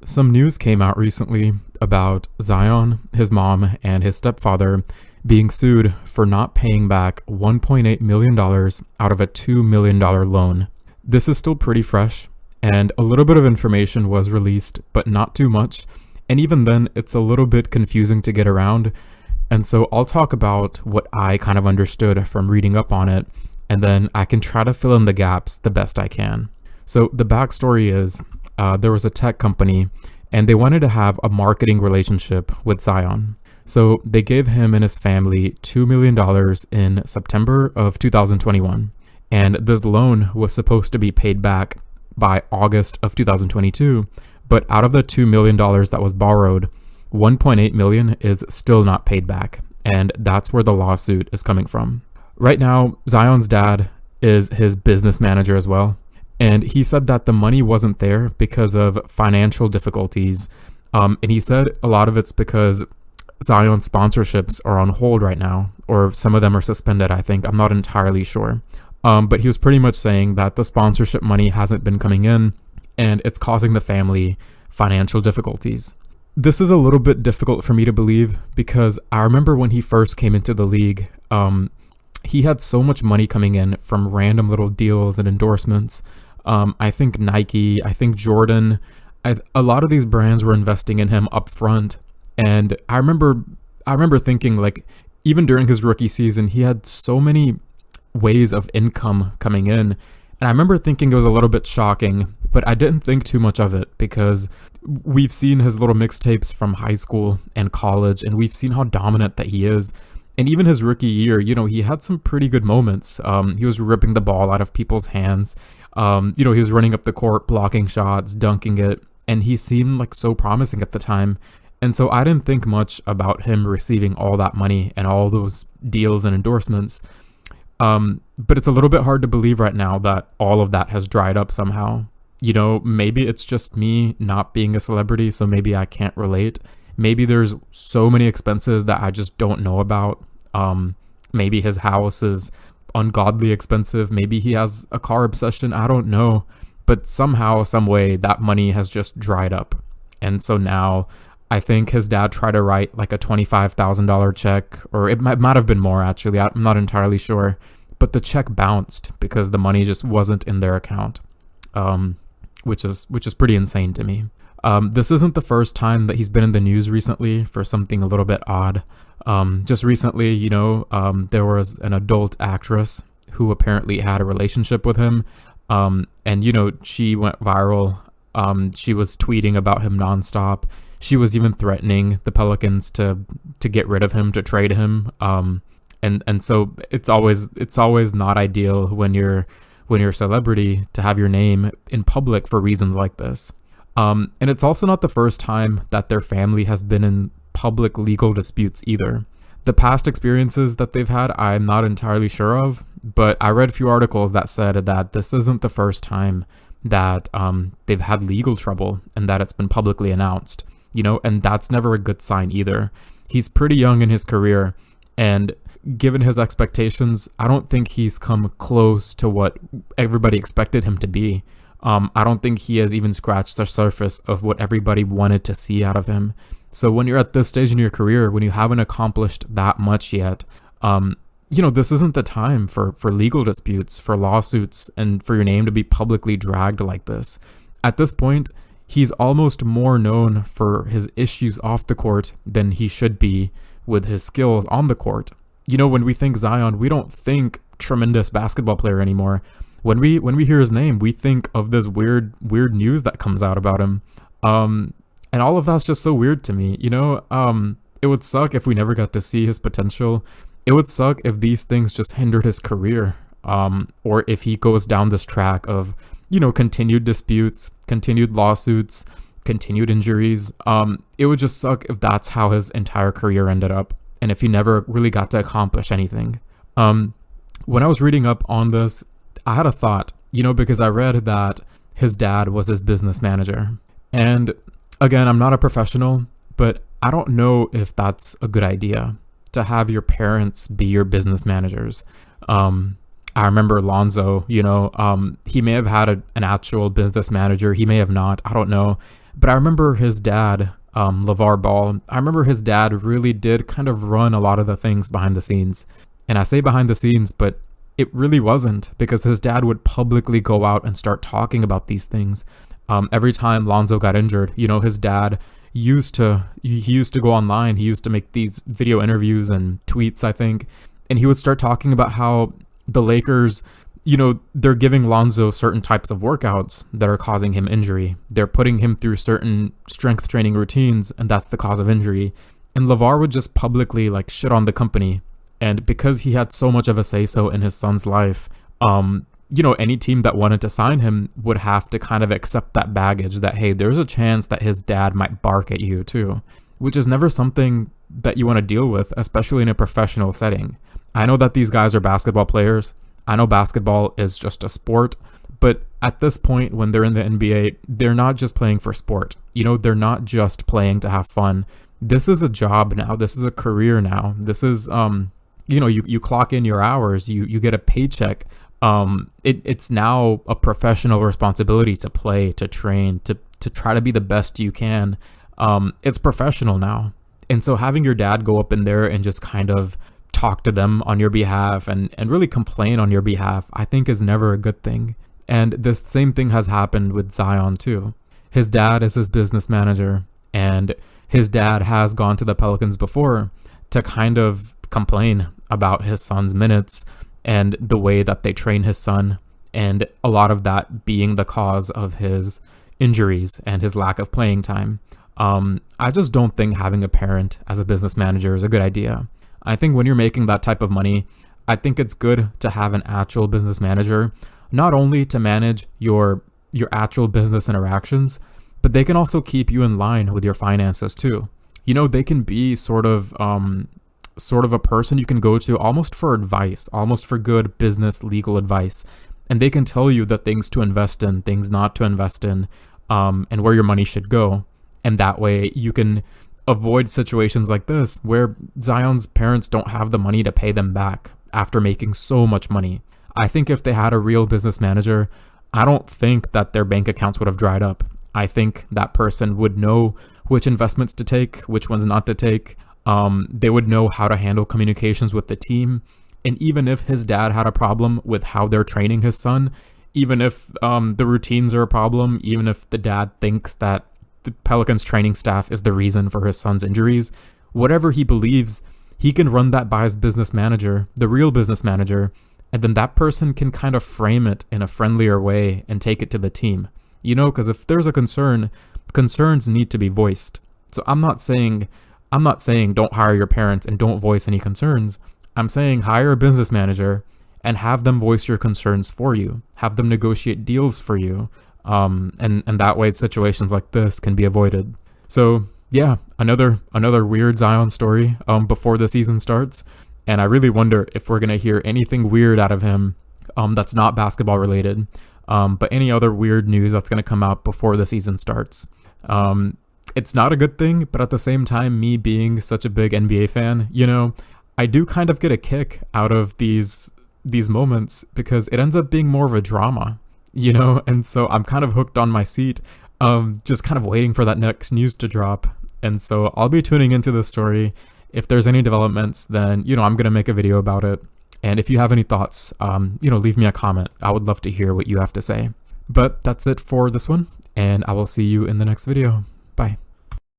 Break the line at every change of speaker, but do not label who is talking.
Some news came out recently about Zion, his mom, and his stepfather being sued for not paying back $1.8 million out of a $2 million loan. This is still pretty fresh, and a little bit of information was released, but not too much. And even then, it's a little bit confusing to get around. And so I'll talk about what I kind of understood from reading up on it, and then I can try to fill in the gaps the best I can. So the backstory is there was a tech company and they wanted to have a marketing relationship with Zion. So they gave him and his family $2 million in September of 2021. And this loan was supposed to be paid back by August of 2022. But out of the $2 million that was borrowed, 1.8 million is still not paid back. And that's where the lawsuit is coming from. Right now, Zion's dad is his business manager as well. And he said that the money wasn't there because of financial difficulties. And he said a lot of it's because Zion sponsorships are on hold right now, or some of them are suspended, I think. I'm not entirely sure. But he was pretty much saying that the sponsorship money hasn't been coming in and it's causing the family financial difficulties. This is a little bit difficult for me to believe because I remember when he first came into the league, he had so much money coming in from random little deals and endorsements. I think Nike, I think Jordan, a lot of these brands were investing in him up front. And I remember thinking, like, even during his rookie season, he had so many ways of income coming in. And I remember thinking it was a little bit shocking, but I didn't think too much of it because we've seen his little mixtapes from high school and college, and we've seen how dominant that he is. And even his rookie year, he had some pretty good moments. He was ripping the ball out of people's hands. He was running up the court, blocking shots, dunking it, and he seemed like so promising at the time. And so I didn't think much about him receiving all that money and all those deals and endorsements. But it's a little bit hard to believe right now that all of that has dried up somehow. Maybe it's just me not being a celebrity, so maybe I can't relate. Maybe there's so many expenses that I just don't know about. Maybe his house is ungodly expensive. Maybe he has a car obsession. I don't know. But somehow, some way, that money has just dried up. And so now I think his dad tried to write like a $25,000 check, or it might have been more actually. I'm not entirely sure. But the check bounced because the money just wasn't in their account, which is pretty insane to me. This isn't the first time that he's been in the news recently for something a little bit odd. Just recently, there was an adult actress who apparently had a relationship with him. And she went viral. She was tweeting about him nonstop. She was even threatening the Pelicans to get rid of him, to trade him. And so it's always not ideal when you're a celebrity to have your name in public for reasons like this. And it's also not the first time that their family has been in public legal disputes either. The past experiences that they've had, I'm not entirely sure of, but I read a few articles that said that this isn't the first time that they've had legal trouble and that it's been publicly announced, and that's never a good sign either. He's pretty young in his career, and given his expectations, I don't think he's come close to what everybody expected him to be. I don't think he has even scratched the surface of what everybody wanted to see out of him. So when you're at this stage in your career, when you haven't accomplished that much yet, this isn't the time for legal disputes, for lawsuits, and for your name to be publicly dragged like this. At this point, he's almost more known for his issues off the court than he should be with his skills on the court. When we think Zion, we don't think tremendous basketball player anymore. When we hear his name, we think of this weird news that comes out about him. And all of that's just so weird to me. It would suck if we never got to see his potential. It would suck if these things just hindered his career. Or if he goes down this track of, continued disputes, continued lawsuits, continued injuries. It would just suck if that's how his entire career ended up. And if he never really got to accomplish anything. When I was reading up on this, I had a thought, because I read that his dad was his business manager. And again, I'm not a professional, but I don't know if that's a good idea to have your parents be your business managers. I remember Lonzo, he may have had an actual business manager. He may have not. I don't know. But I remember his dad, LeVar Ball, I remember his dad really did kind of run a lot of the things behind the scenes. And I say behind the scenes, but it really wasn't, because his dad would publicly go out and start talking about these things. Every time Lonzo got injured, his dad he used to go online. He used to make these video interviews and tweets, I think, and he would start talking about how the Lakers, they're giving Lonzo certain types of workouts that are causing him injury. They're putting him through certain strength training routines, and that's the cause of injury. And LeVar would just publicly shit on the company. And because he had so much of a say-so in his son's life, any team that wanted to sign him would have to kind of accept that baggage that, hey, there's a chance that his dad might bark at you too, which is never something that you want to deal with, especially in a professional setting. I know that these guys are basketball players. I know basketball is just a sport, but at this point when they're in the NBA, they're not just playing for sport. They're not just playing to have fun. This is a job now. This is a career now. This is, you clock in your hours, you get a paycheck. It's now a professional responsibility to play, to train, to try to be the best you can. It's professional now. And so having your dad go up in there and just kind of talk to them on your behalf and really complain on your behalf, I think is never a good thing. And this same thing has happened with Zion too. His dad is his business manager, and his dad has gone to the Pelicans before to kind of complain about his son's minutes and the way that they train his son, and a lot of that being the cause of his injuries and his lack of playing time. I just don't think having a parent as a business manager is a good idea. I think when you're making that type of money, I think it's good to have an actual business manager, not only to manage your actual business interactions, but they can also keep you in line with your finances too. They can be sort of a person you can go to almost for advice, almost for good business legal advice. And they can tell you the things to invest in, things not to invest in, and where your money should go. And that way you can avoid situations like this where Zion's parents don't have the money to pay them back after making so much money. I think if they had a real business manager, I don't think that their bank accounts would have dried up. I think that person would know which investments to take, which ones not to take. They would know how to handle communications with the team. And even if his dad had a problem with how they're training his son, even if the routines are a problem, even if the dad thinks that the Pelicans training staff is the reason for his son's injuries, whatever he believes, he can run that by his business manager, the real business manager, and then that person can kind of frame it in a friendlier way and take it to the team. Because if there's a concern, concerns need to be voiced. So I'm not saying don't hire your parents and don't voice any concerns. I'm saying hire a business manager and have them voice your concerns for you. Have them negotiate deals for you. And that way situations like this can be avoided. So yeah, another weird Zion story before the season starts. And I really wonder if we're going to hear anything weird out of him that's not basketball related. But any other weird news that's going to come out before the season starts. It's not a good thing, but at the same time, me being such a big NBA fan, I do kind of get a kick out of these moments because it ends up being more of a drama, and so I'm kind of hooked on my seat, just kind of waiting for that next news to drop. And so I'll be tuning into this story. If there's any developments, then, I'm going to make a video about it. And if you have any thoughts, leave me a comment. I would love to hear what you have to say. But that's it for this one, and I will see you in the next video.